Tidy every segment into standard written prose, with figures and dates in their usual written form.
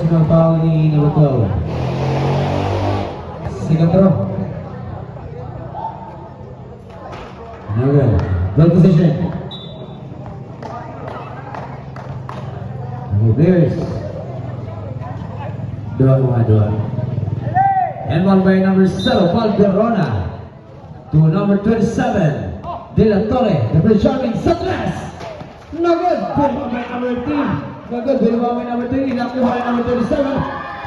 personal foul ni number 12. Second throw. No good. Good position. Players. Dua. And one by number 7, Valderona. To number 27, De La Torre. The Preserving Sutlas. No good. Good one by number 18. No good. Good one by number 20. Nakuha by number 27.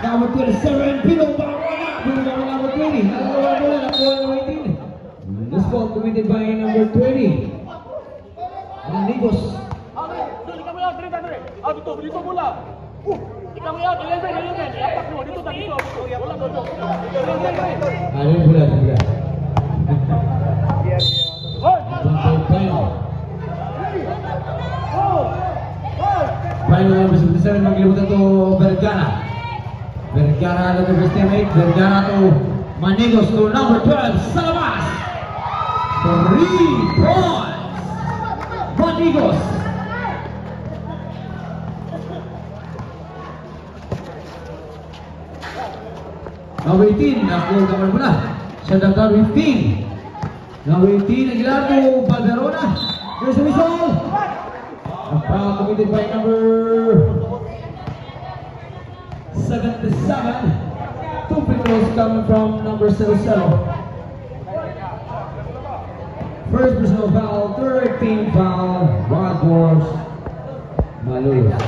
Number 27, Pinubawa na. Pinubawa by number 20. Nakuha by number 18. This ball committed by number 20. Manigos. Dito bola. Ikaw mo yan, 11. Iapak mo, dito. Bola doon. Ayun bola. Final number 77, maglimutan to Vergara. Vergara to first teammate. Vergara to Manigos to number 12, Salabas. 3 points. Manigos. Number 18, nakuha kamar bola. Siya number 15. Number 18, nagilar to Valderona. There's a whistle. A foul committed by number 77. 2 free throws coming from number 77. First personal foul, 13 foul, Wild Dwarfs, Malulus.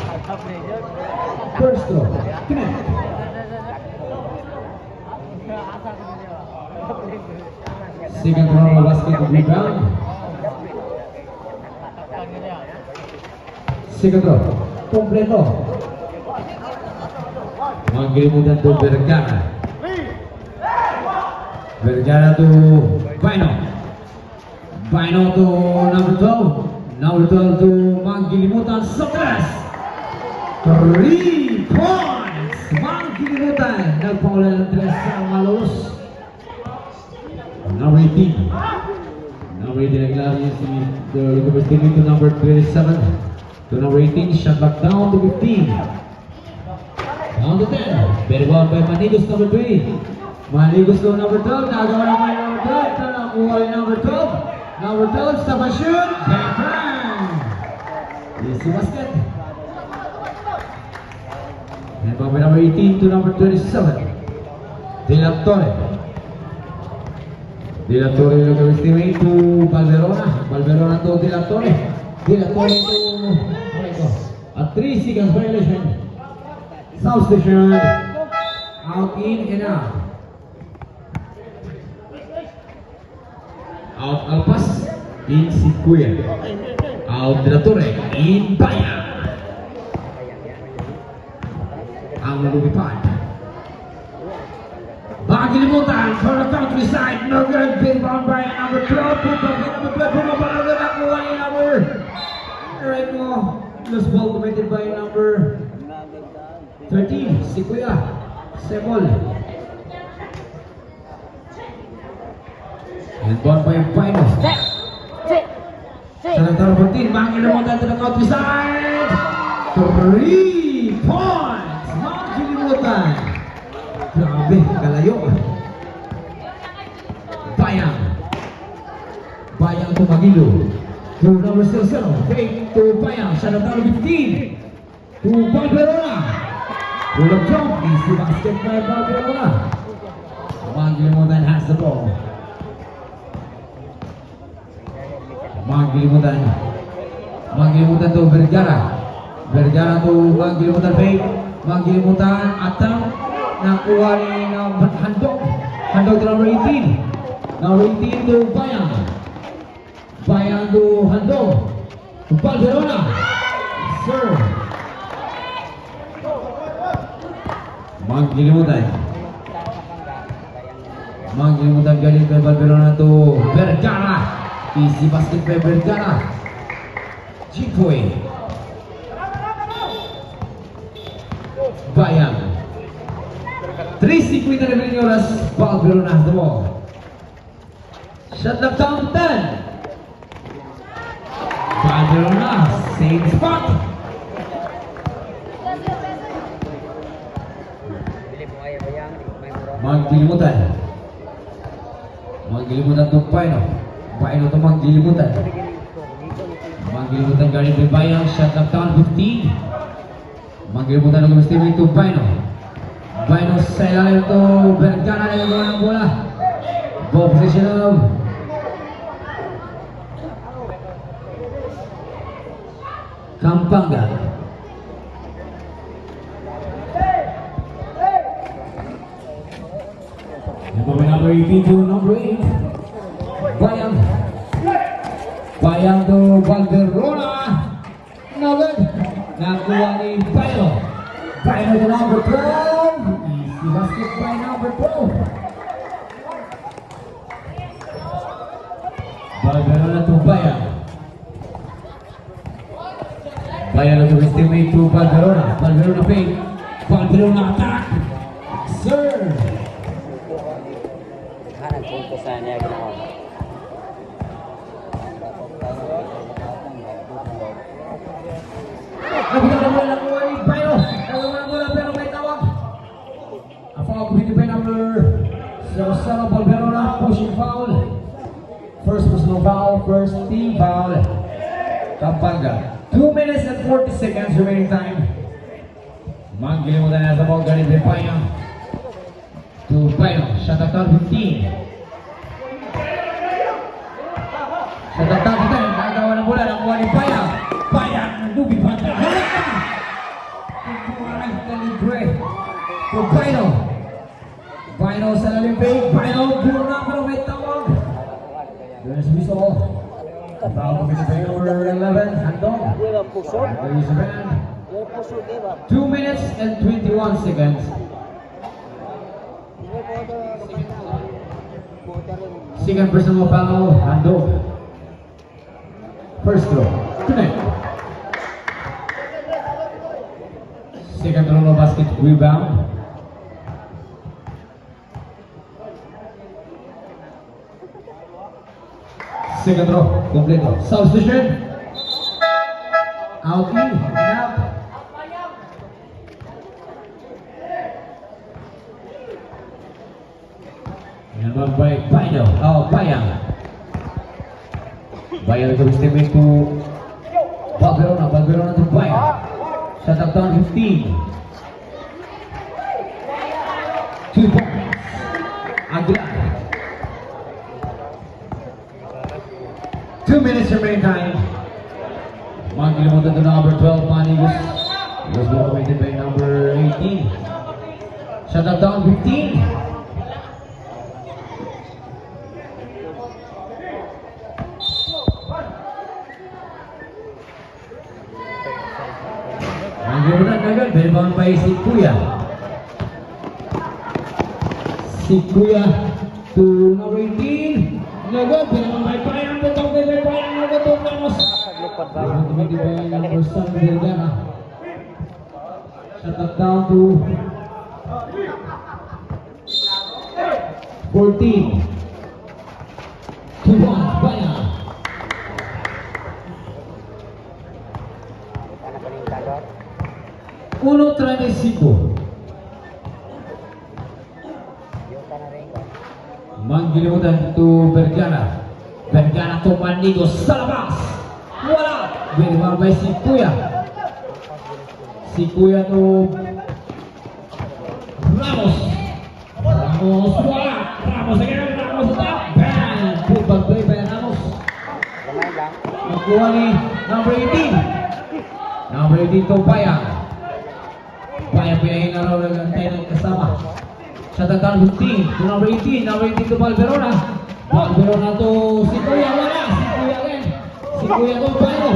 First throw, connect. Second throw, basket rebound. Second throw, kompleto. Maglimutan to Vergara. Vergara to Bino. Bino to number 12. Number 12 to Maglimutan Sutlas. 3 points. Maglimutan. Nagpangula ng 3 sa Malulus. Number 18. Number 18 naglaro niya si Lucas Timmy to number 27. To number 18, shot back down to 15. Down to 10. Very well by Manigos number 20. Manigos to number 12. Nagawa naman yung number 12. Ito nakuha yung number 12. Number 12, stop and shoot. Bang bang! Easy basket. And by number 18 to number 27. De La Torre. De La Torre yung gawin teammate to Valderona. Valderona to De La Torre. De La Torre to a 3 seconds violation. Substitution. Out, in, and out. Out Alpas. In si Kuya. Out De La Torre. In Bayan. Ang lumipad. Makakilimutan for the countryside. No good. Big bomb by number 12. Put back in number 12. Put back in number 1 number. Right mo. Loose ball committed by number 13. Si Kuya. Semol. And ball by Pino. Sa nagtaro 14. Makakilimutan to the countryside. 3 points. Makakilimutan. Grabe, kalayo. Bayang to Magilo. To number 0. Fake to Bayang. Siya natalo 15. To Valderona. Pull up jump. Easy basket by Valderona. Maglimutan has the ball. Maglimutan to Vergara. Vergara to Maglimutan fake. Maglimutan atang. Nakuha ni Handog. Handog to number 18. Number 18 to Bayang. Bayang to Handog. To Valderona. Sir. Maglimutan galing kay Valderona to Vergara. Easy basket by Vergara. Jipoy. Bayang. 3:50 na rin yung oras. Valderona has the ball. Shot lock down 10. Valderona, same spot. Magdilimutan. Magdilimutan to Pino. Pino to magdilimutan. Magdilimutan galing kay Bayang. Shot knocked down 15. Magdilimutan ng Steve to Pino. Pino sa ilalim to Bergana na yung gawa ng bola. Ball position of Kampanga. Number 18 to number 8. Bayang. Bayang to Valderona. No good. Nakuha ni Pino. Pino to number 12. Easy basket by number 12. Valderona to Bayang. Bayang to his teammate to Valderona. Valderona fake. Valderona attack. Serve. Punto sa niya ginawa. Nabutan na bola nakuha ni Pino. Nakuha na bola pero may tawag. A foul committed by number 07 Valderona. Pushing foul. First personal foul. First team foul. Kampanga. 2 minutes and 40 seconds remaining time. Manggilimutan na sa ball galing kay Pino. To Pino. Shot at 15. Sa tatang ito, nagawa ng bola, nakuha ni Bayang. Bayang, nagdugi pa. Kukuha kalibre. To Pino. Pino sa lalim fake. Pino, buo na pero may tawag. There's whistle. Foul committed by number 11, Handong. Di ba puso? There is a band. Di ba puso, di ba? 2 minutes and 21 seconds. Di ba puto rin? Second personal foul, Handong. First throw, connect. Second throw, no basket, rebound. Second throw, completo. Substitution. Out in, out. And one by Pino. Oh, Bayang. Bayang to estimate to Valderona. Valderona to Bayang. Shot up down 15. 2 points. Aguilar. 2 minutes remaining time. Magdilimutan to number 12, Manigos. Was motivated by number 18. Shut up down 15. Magdilimutan agad. Rebound by si Kuya. Si Kuya to number 18. Nagod. Rebound by Bayang. Butong by Bayang. Nagod. Ramos. Paglipad ba? Committed by number 7, Vergara. Shut up down to 14. 2-1, Bayang. Ano pa rin tagor? 1:35. Yung ka na rin ko. Manggilimutan to Vergara. Vergara to Manigos sa labas. Wala. Rebound by si Kuya. Si Kuya to Ramos. Ramos wala. Ramos again. Ramos up. Bang. Football play by Ramos. Gamay lang. Nakuha ni number 18. Number 18 to Bayang. Bayang pinahin na raw ng tayo ng kasama. Shot at down 15 to number 18. Number 18 to Valderona. Valderona to si Kuya. Wala. Si Kuya again. Si Kuya to Pino.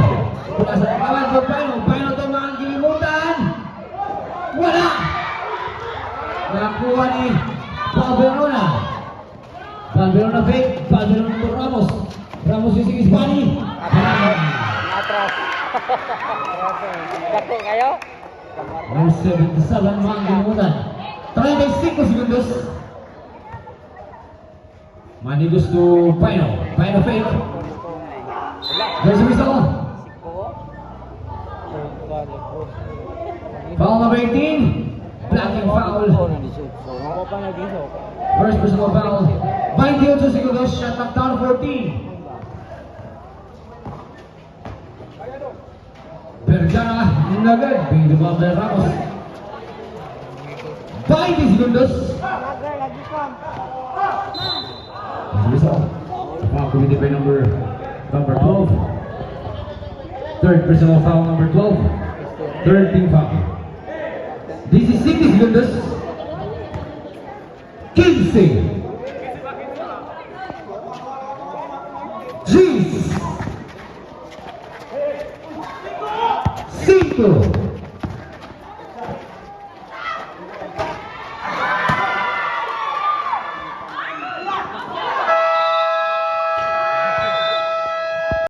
Wala sa kawan to Pino. Pino to Manggilimutan. Wala. Nakuha ni Valderona. Valderona fake. Valderona to Ramos. Ramos using his body. Atras. Dako kayo? Number 77, Manggilimutan. 35 segundos. Manigos to Pino. Pino fake. There's a whistle. Foul number 18. Blocking foul. Ako pa naging so. First personal foul. 28 segundos, shot clock down 14. Vergara, Nagad, being the ball by Ramos. 20 segundos. Result. Foul committed by number 12. Third personal foul number 12. Third team foul. This is 60 segundos. 15. Jeez. 5.